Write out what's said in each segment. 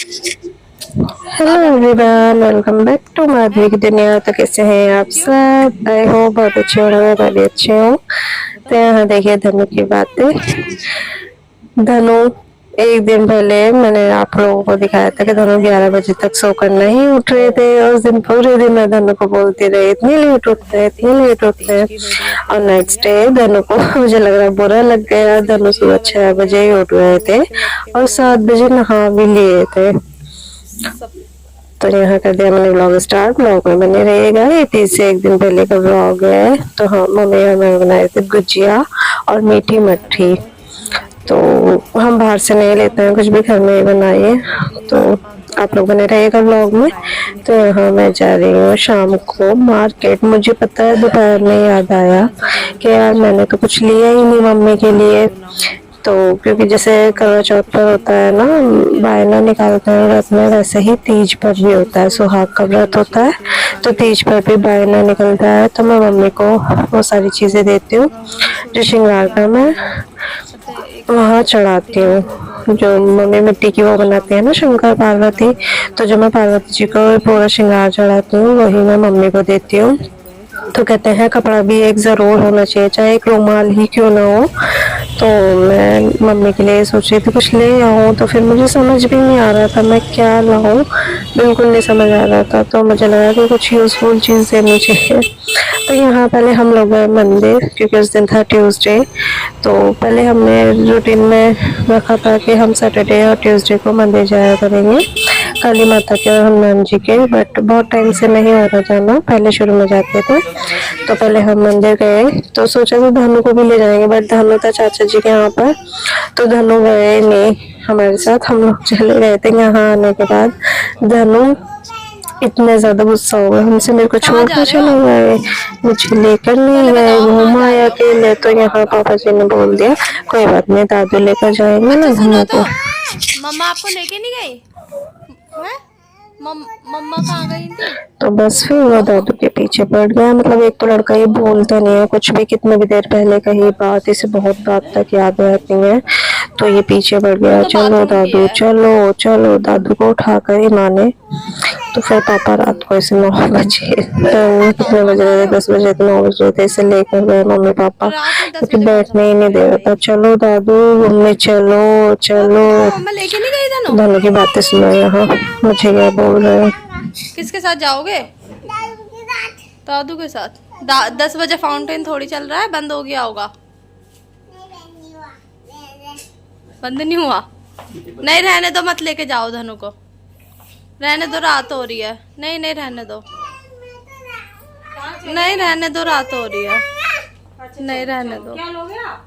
Hello everyone, welcome back to Madhavi की दुनिया। तो कैसे हैं आप सब? आई होप बहुत अच्छे होंगे। मैं भी अच्छी हूँ। तो यहाँ देखिए धनु की बातें। धनु एक दिन पहले मैंने आप लोगों को दिखाया था कि धनु 11 बजे तक सोकर नहीं उठ रहे थे। उस दिन पूरे दिन मैं धनु को बोलती रही इतनी लेट उठते हैं, इतनी लेट उठते हैं। और नेक्स्ट डे धनु को मुझे लग रहा बुरा लग गया। धनु सुबह 6 बजे ही उठ रहे थे और 7 बजे नहा भी लिए थे। तो यहाँ कर दिया मैंने व्लॉग स्टार्ट। व्लॉग में बने रहेगा। ये 30 से एक दिन पहले का व्लॉग है। तो हाँ, मम्मी और मैं बनाए थे गुजिया और मीठी मट्ठी। तो हम बाहर से नहीं लेते हैं, कुछ भी घर में ही बनाइए। तो आप लोग बने रहेगा व्लॉग में। तो यहाँ मैं जा रही हूँ शाम को मार्केट। मुझे पता है दोपहर में याद आया कि यार मैंने तो कुछ लिया ही नहीं मम्मी के लिए। तो क्योंकि जैसे करवा चौथ पर होता है ना, बायना निकालते हैं व्रत में, वैसे ही तीज पर भी होता है, सुहाग का व्रत होता है। तो तीज पर भी बायना निकलता है। तो मैं मम्मी को वो सारी चीज़ें देती हूँ जो श्रृंगार का मैं वहाँ चढ़ाती हूँ। जो मम्मी मिट्टी की वो बनाती है ना शंकर पार्वती, तो जो मैं पार्वती जी को पूरा श्रृंगार चढ़ाती हूँ वही मैं मम्मी को देती हूँ। तो कहते हैं कपड़ा भी एक ज़रूर होना चाहिए, चाहे एक रुमाल ही क्यों ना हो। तो मैं मम्मी के लिए सोच रही थी कुछ ले आऊँ। तो फिर मुझे समझ भी नहीं आ रहा था मैं क्या लाऊँ, बिल्कुल नहीं समझ आ रहा था। तो मुझे लगा कि कुछ यूज़फुल चीज़ देनी चाहिए। तो यहाँ पहले हम लोग गए मंदिर, क्योंकि उस दिन था ट्यूसडे। तो पहले हमने रूटीन में रखा था कि हम सैटरडे और ट्यूसडे को मंदिर जाया करेंगे, काली माता के और हनुमान जी के। बट बहुत टाइम से नहीं हो रहा जाना, पहले शुरू में जाते थे। तो पहले हम मंदिर गए। तो सोचा था धनु को भी ले जाएंगे, बट धनु था चाचा जी के यहाँ पर, तो धनु गए नहीं हमारे साथ। हम लोग चले गए थे। यहाँ आने के बाद धनु इतने ज्यादा गुस्सा हो गए हमसे, मेरे को छोड़ कर चले गए, मुझे लेकर नहीं गए, घुमाया अकेले। तो यहाँ पापा जी ने बोल दिया कोई बात नहीं, दादू लेकर जाएंगे ना धनु को। मम्मा आपको लेके नहीं गई है? मम्मा कहाँ गई थी? तो बस फिर वो दादू के पीछे पड़ गया। मतलब एक तो लड़का ये बोलता नहीं है कुछ भी, कितने भी देर पहले कही बात इसे बहुत बात तक याद रहती है। तो ये पीछे पड़ गया, चलो दादू चलो चलो। दादू को उठाकर ही माने। तो फिर पापा रात को ऐसे 9 बजे, कितने बज रहे थे, 10 बजे 9 बज रहे थे, इसे लेकर गए मम्मी पापा, क्योंकि बैठने ही नहीं दे रहा था। चलो दादू घूमने चलो चलो। लेके नहीं गई धनु की बातें सुनो यहाँ, मुझे क्या बोल रहे हो। किसके साथ जाओगे? दादू के साथ। 10 बजे फाउंटेन थोड़ी चल रहा है, बंद हो गया होगा। बंद नहीं हुआ? नहीं रहने दो, मत लेके जाओ धनु को, रहने दो, रात हो रही है। नहीं नहीं रहने दो, नहीं रहने दो, रात हो रही है। नहीं रहने दो। क्या लोगे आप?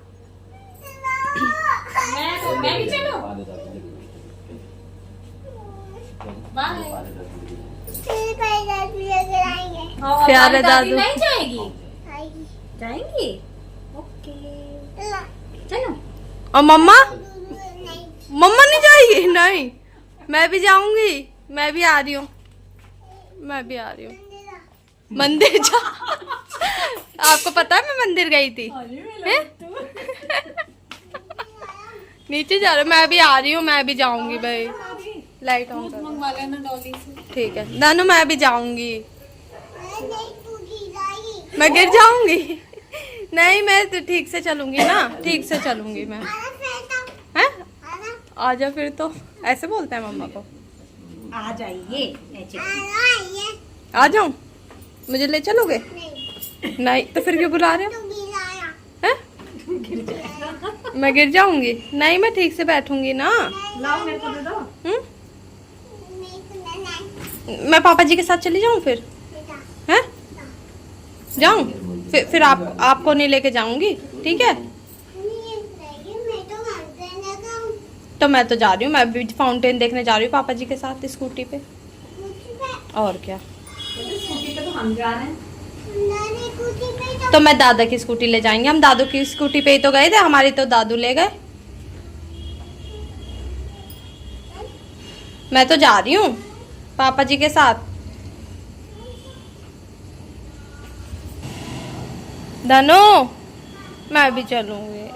मैं भी चलूं? प्यारे दादू नहीं जाएगी? जाएंगी? ओके चलो। और मम्मा? मम्मा नहीं जाएगी? नहीं, मैं भी जाऊंगी, मैं भी आ रही हूँ, मैं भी आ रही हूँ। मंदिर जा आपको पता है मैं मंदिर गई थी? नीचे जा रहे, मैं भी आ रही हूँ, मैं भी जाऊंगी भाई। लाइट ऑन कर, ठीक है नानू, मैं भी जाऊंगी। मैं गिर जाऊंगी? नहीं, मैं तो ठीक से चलूंगी ना, ठीक से चलूंगी मैं। हैं? आ जा फिर। तो ऐसे बोलते हैं मम्मा को, आ जाइए। आ जाऊं? मुझे ले चलोगे? नहीं तो फिर क्यों बुला रहे हो? हैं? मैं गिर जाऊंगी? नहीं, मैं ठीक से बैठूंगी ना। लाओ मेरे को दे दो। मैं पापा जी के साथ चली जाऊं फिर? हैं? जाऊं? फिर आपको नहीं लेके जाऊंगी, ठीक है? तो मैं तो जा रही हूँ, मैं भी फाउंटेन देखने जा रही हूँ पापा जी के साथ स्कूटी पे। और क्या, स्कूटी पे तो हम जा रहे हैं। तो मैं दादा की स्कूटी ले जाएंगे। हम दादू की स्कूटी पे ही तो गए थे, हमारी तो दादू ले गए। मैं तो जा रही हूँ पापा जी के साथ। धनु मैं भी चलूंगी।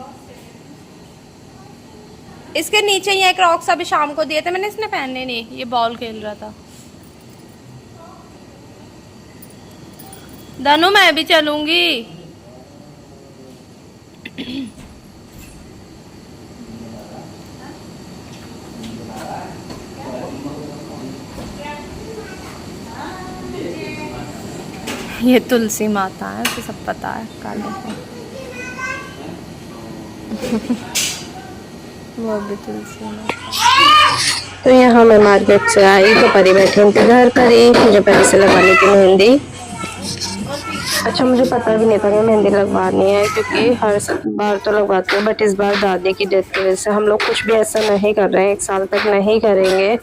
इसके नीचे ये क्रॉक्स अभी शाम को दिए थे मैंने, इसने पहनने नहीं, ये बॉल खेल रहा था। धनु मैं भी चलूंगी। ये तुलसी माता है, तो सब पता है काले को। वो भी तुलसी माता। तो यहाँ मैं मार्केट से आई तो परी बैठी इंतजार करी, मुझे परी से लगवानी थी मेहंदी। अच्छा, मुझे पता भी नहीं था कि मेहंदी लगवानी है, क्योंकि हर बार तो लगवाते हैं, बट इस बार दादी की डेथ की वजह से हम लोग कुछ भी ऐसा नहीं कर रहे हैं, 1 साल तक नहीं करेंगे।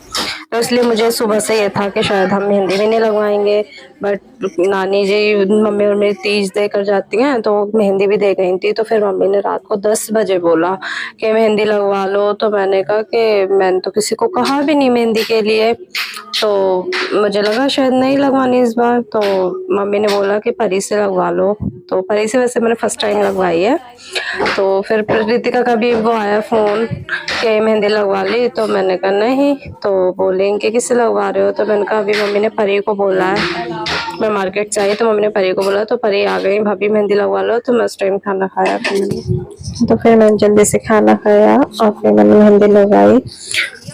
तो इसलिए मुझे सुबह से ये था कि शायद हम मेहंदी भी नहीं लगवाएंगे, बट नानी जी मम्मी और मेरी तीज देकर जाती हैं तो मेहंदी भी दे गई थी। तो फिर मम्मी ने रात को 10 बजे बोला कि मेहंदी लगवा लो, तो मैंने कहा कि मैंने तो किसी को कहा भी नहीं मेहंदी के लिए, तो मुझे लगा शायद नहीं लगवानी इस बार। तो मम्मी ने बोला कि परी से लगवा लो, तो परी से वैसे मैंने फर्स्ट टाइम लगवाई है। तो फिर रितिका का भी वो आया फ़ोन कि मेहंदी लगवा ली, तो मैंने कहा नहीं, तो बोलेंगे किससे लगवा रहे हो, तो मैंने कहा अभी मम्मी ने परी को बोला है। मैं मार्केट से आई तो मम्मी ने परी को बोला, तो परी आ गई, भाभी मेहंदी लगवा लो। तो मैं उस टाइम खाना खाया, तो फिर मैंने जल्दी से खाना खाया और फिर मैंने मेहंदी लगाई।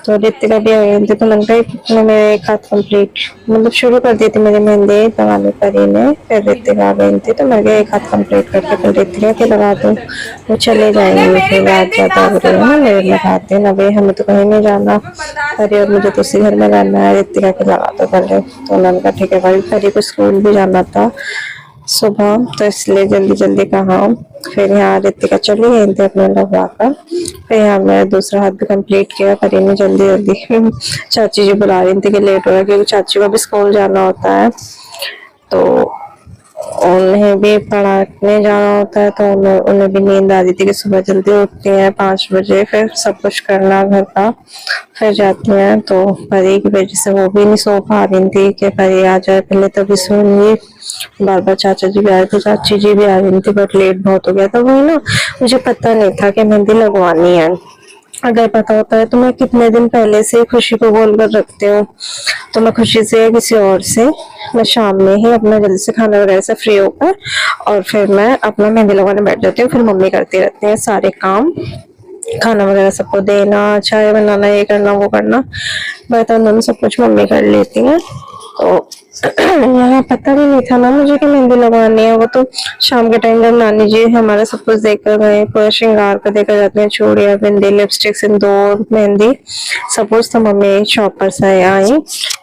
तो रितिका भी आ गई थी, तो मैंने कहा मेरे एक हाथ कंप्लीट, मतलब शुरू कर दी थी मेरी मेहंदी दवानी परी ने, फिर रितिका आ गई थी, तो मैं एक हाथ कंप्लीट करके फिर रितिका के लगा दूँ, वो चले जाएंगे। फिर रात ज़्यादा हो रही है ना, मेरे लगाते हैं ना भाई, हमें तो कहीं नहीं जाना, परी और मुझे तो उसी घर में रहना है, रितिका के लगा दो पहले। तो उन्होंने कहा ठीक है भाई, परी को स्कूल भी जाना था सुबह, तो इसलिए जल्दी जल्दी कहा। फिर यहाँ रितिका चली गई थी अपने लगवा कर, फिर यहाँ मैं दूसरा हाथ भी कंप्लीट किया। परी ने जल्दी जल्दी चाची जी बुला रही थी कि लेट हो रहा है, क्योंकि चाची को भी स्कूल जाना होता है, तो उन्हें भी पढ़ाने जाना होता है, तो उन्हें भी नींद आ रही थी कि सुबह जल्दी उठती हैं 5 बजे, फिर सब कुछ करना घर का, फिर जाती हैं। तो परी की वजह से वो भी नहीं सो पा रही थी कि परी आ जाए पहले तभी सोऊंगी। बार बार चाचा जी भी आ रहे थे, चाची जी भी आ रही थी, बट लेट बहुत हो गया था। वही ना, मुझे पता नहीं था कि मेहंदी लगवानी है, अगर पता होता है तो मैं कितने दिन पहले से खुशी को बोल कर रखती हूँ। तो मैं खुशी से किसी और से मैं शाम में ही अपना जल्दी से खाना वगैरह से फ्री होकर और फिर मैं अपना मेहंदी लगवाने बैठ जाती हूँ। फिर मम्मी करती रहती है सारे काम, खाना वगैरह सबको देना, चाय बनाना, ये करना वो करना, बर्तन सब कुछ मम्मी कर लेती है। तो यहाँ पता भी नहीं था ना मुझे कि मेहंदी लगवानी है, वो तो शाम के टाइम जब नानी जी हमारा सब कुछ देकर गए, पूरा श्रृंगार कर देकर जाते हैं, चूड़ियाँ, बिंदी, लिपस्टिक, सिंदूर, मेहंदी, सब कुछ। तो मम्मी शॉप पर से आई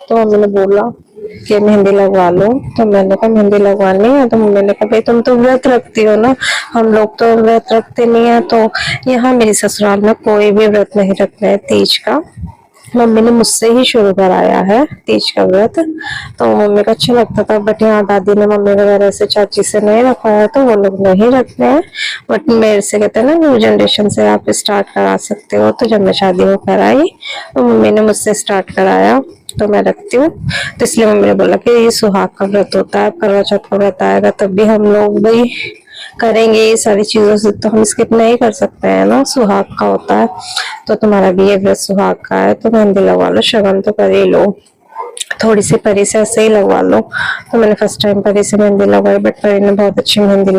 तो मम्मी ने बोला कि मेहंदी लगवा लो, तो मैंने कहा मेहंदी लगवानी है, तो मम्मी ने कहा भाई तुम तो व्रत रखती हो ना, हम लोग तो व्रत रखते नहीं है। तो यहाँ मेरी ससुराल में कोई भी व्रत नहीं रखता है तीज का, मम्मी ने मुझसे ही शुरू कराया है तीज का व्रत, तो मम्मी को अच्छा लगता था। बट यहाँ दादी ने मम्मी वगैरह से, चाची से नहीं रखवाया, तो वो लोग नहीं रखते हैं। बट मेरे से कहते हैं ना, न्यू जनरेशन से आप स्टार्ट करा सकते हो, तो जब मैं शादी में कराई तो मम्मी ने मुझसे स्टार्ट कराया, तो मैं रखती हूँ। तो इसलिए मम्मी ने बोला कि ये सुहाग का व्रत होता है, करवा चौथ का व्रत आएगा तब भी हम लोग भाई करेंगे, ये सारी चीजों से तो हम स्किप नहीं कर सकते हैं ना, सुहाग का होता है। तो तुम्हारा भी ये व्रत सुहाग का है, तो मेहंदी लगवा लो, शगन तो कर ही लो, थोड़ी सी परी से ऐसे ही लगवा लो। तो मैंने फर्स्ट टाइम परी से मेहंदी लगवाई, बट परी ने बहुत अच्छी मेहंदी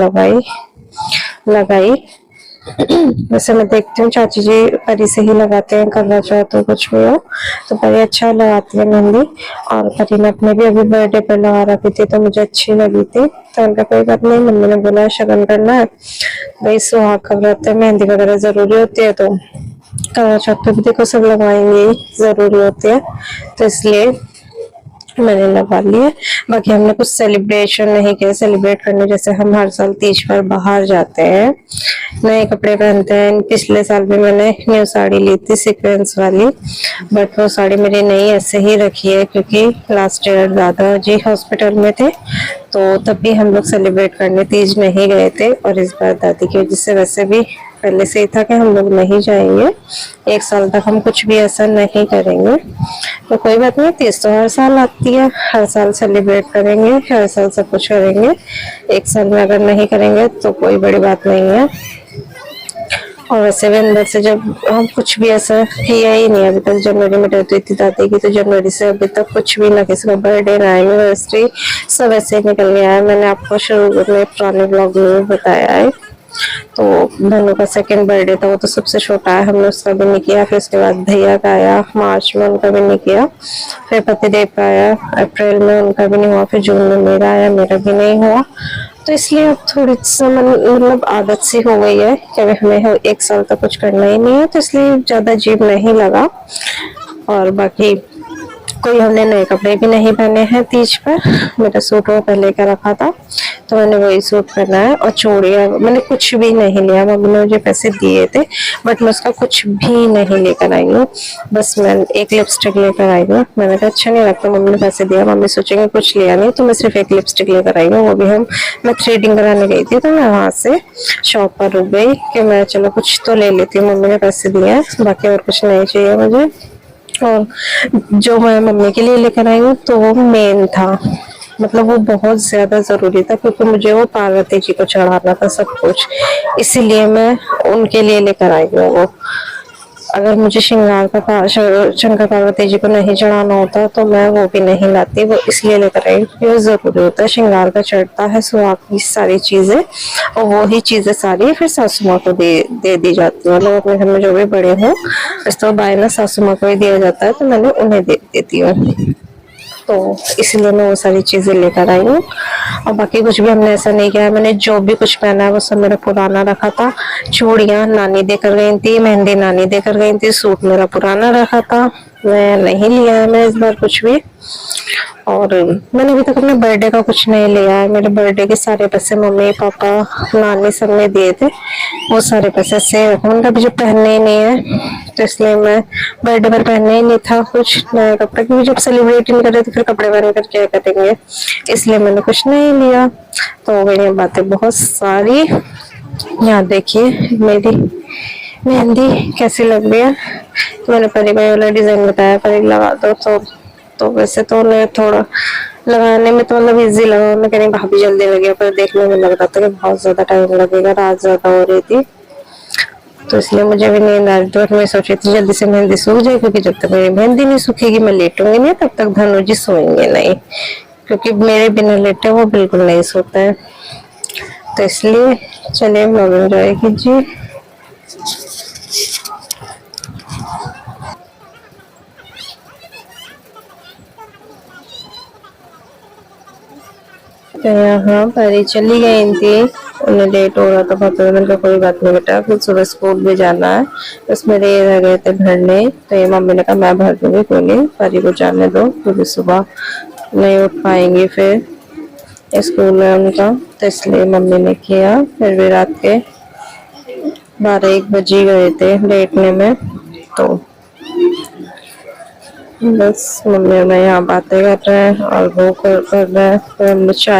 लगाई। वैसे मैं देखती हूँ चाची जी परी से ही लगाते हैं, करवा चौथ हो कुछ भी हो, तो परी अच्छा लगाती है मेहंदी। और परी ने अपने भी अभी बर्थडे पर लगा रखी थी, तो मुझे अच्छी लगी थी, तो उनका कोई बात नहीं, मम्मी ने बोला शगन करना है भाई, सुहाग का व्रत है, मेहंदी वगैरह जरूरी होती है, तो करवा चौथ पे भी देखो सब लगवाएंगे, जरूरी होती है, तो इसलिए मैंने लगवा लिए। बाकी हमने कुछ सेलिब्रेशन नहीं किया, सेलिब्रेट करने जैसे हम हर साल तीज पर बाहर जाते हैं, नए कपड़े पहनते हैं। पिछले साल भी मैंने न्यू साड़ी ली थी सीक्वेंस वाली, बट वो साड़ी मेरी नहीं ऐसे ही रखी है, क्योंकि लास्ट ईयर दादा जी हॉस्पिटल में थे, तो तब भी हम लोग सेलिब्रेट करने तीज नहीं गए थे। और इस बार दादी की वजह से वैसे भी पहले से ही था कि हम लोग नहीं जाएंगे, 1 साल तक हम कुछ भी ऐसा नहीं करेंगे। तो कोई बात नहीं, तीज तो हर साल आती है, हर साल सेलिब्रेट करेंगे, हर साल सब कुछ करेंगे। 1 साल में अगर नहीं करेंगे तो कोई बड़ी बात नहीं है। और वैसे भी अंदर से जब हम कुछ भी ऐसा किया ही नहीं अभी तक। जनवरी में डेथ हुई थी दादी की, तो जनवरी से अभी तक कुछ भी ना, किसी का बर्थडे ना एनिवर्सरी, सब ऐसे ही निकल गया है। मैंने आपको शुरू में पुराने ब्लॉग में बताया है। तो धनु का सेकंड बर्थडे था, वो तो सबसे छोटा है, हमने उसका भी नहीं किया। फिर उसके बाद भैया का आया मार्च में, उनका भी नहीं किया। फिर पतिदेव का आया अप्रैल में, उनका भी नहीं हुआ। फिर जून में मेरा आया, मेरा भी नहीं हुआ। तो इसलिए अब थोड़ी सी मतलब आदत सी हो गई है कि हमें एक साल तक कुछ करना ही नहीं है, तो इसलिए ज्यादा अजीब नहीं लगा। और बाकी कोई हमने नए कपड़े भी नहीं पहने हैं तीज पर। मेरा सूट वो पहले का रखा था, तो मैंने वही सूट पहना है। और चूड़ियाँ मैंने कुछ भी नहीं लिया, मम्मी ने मुझे पैसे दिए थे बट मैं उसका कुछ भी नहीं लेकर आई हूँ। बस मैं एक लिपस्टिक लेकर आई हूँ। मैंने कहा अच्छा नहीं लगता, मम्मी ने पैसे दिया, मम्मी सोचेंगे कुछ लिया नहीं, तो मैं सिर्फ एक लिपस्टिक लेकर आई हूँ। वो भी मैं थ्रेडिंग कराने गई थी, तो मैं वहां से शॉप पर रुक गई कि मैं चलो कुछ तो ले लेती हूँ, मम्मी ने पैसे दिए हैं, बाकी और कुछ नहीं चाहिए मुझे। और जो मैं मम्मी के लिए लेकर आई हूँ तो वो मेन था, मतलब वो बहुत ज्यादा जरूरी था, क्योंकि मुझे वो पार्वती जी को चढ़ाना था सब कुछ, इसीलिए मैं उनके लिए लेकर आई हूँ वो। अगर मुझे शंकर पार्वती जी को नहीं चढ़ाना होता तो मैं वो भी नहीं लाती, वो इसलिए लेकर आई क्योंकि वो जरूरी होता है। श्रृंगार का चढ़ता है सुहाग की सारी चीजें, और वो ही चीजें सारी फिर सासू माँ को दे दी जाती है। मतलब अपने घर में जो भी बड़े हों, इस तो बायना सासू माँ को ही दिया जाता है, तो मैंने उन्हें दे देती हूँ। तो इसलिए मैं वो सारी चीजें लेकर आई हूँ। और बाकी कुछ भी हमने ऐसा नहीं किया है। मैंने जो भी कुछ पहना है वो सब मेरा पुराना रखा था। चूड़ियां नानी देकर गई थी, मेहंदी नानी देकर गई थी, सूट मेरा पुराना रखा था, मैं नहीं लिया है मैं इस बार कुछ भी। और मैंने अभी तक अपने बर्थडे का कुछ नहीं लिया है। मेरे बर्थडे के सारे पैसे मम्मी पापा नानी सब ने दिए थे, वो सारे पैसे से मतलब अभी जो पहनने ही नहीं है, तो इसलिए मैं बर्थडे पर पहनने ही नहीं था कुछ नया कपड़ा, क्योंकि जब सेलिब्रेट नहीं कर रहे तो फिर कपड़े पहन कर क्या करेंगे, इसलिए मैंने कुछ नहीं लिया। तो हो गई बातें बहुत सारी। यहाँ देखिए मेरी मेहंदी कैसी लग रही है। तो मैंने परी भाई वाला डिजाइन बताया, परी लगा दो, तो वैसे तो उन्हें थोड़ा लगाने में तो मतलब इजी लगा, उन्हें कहीं भाभी जल्दी लगे, पर देखने में लग रहा था कि बहुत ज्यादा टाइम लगेगा, रात ज्यादा हो रही थी, तो इसलिए मुझे भी नींद आ रही थी। मैं सोची थी जल्दी से मेहंदी सूख जाए, क्योंकि जब तक मेरी मेहंदी नहीं सूखेगी मैं लेटूंगी नहीं, तब तक धनु जी सोएंगे नहीं, क्योंकि मेरे बिना लेटे वो बिल्कुल नहीं सोते हैं। तो इसलिए चलिए व्लॉग एंजॉय कीजिए। तो यहाँ परी चली गई थी, उन्हें लेट हो रहा था बहुत, मैंने कोई बात नहीं बेटा, फिर सुबह स्कूल भी जाना है, उसमें ये रह गए थे भरने, तो ये मम्मी ने कहा मैं भर दूंगी, कोई नहीं परी को जाने दो, क्योंकि सुबह नहीं उठ पाएंगी फिर स्कूल है उनका, तो इसलिए मम्मी ने किया। फिर भी रात के 12-1 बज ही गए थे लेटने में, तो बस मम्मी और मैं यहाँ बातें कर रहे हैं और वो कर रहे हैं। फिर हमने चाय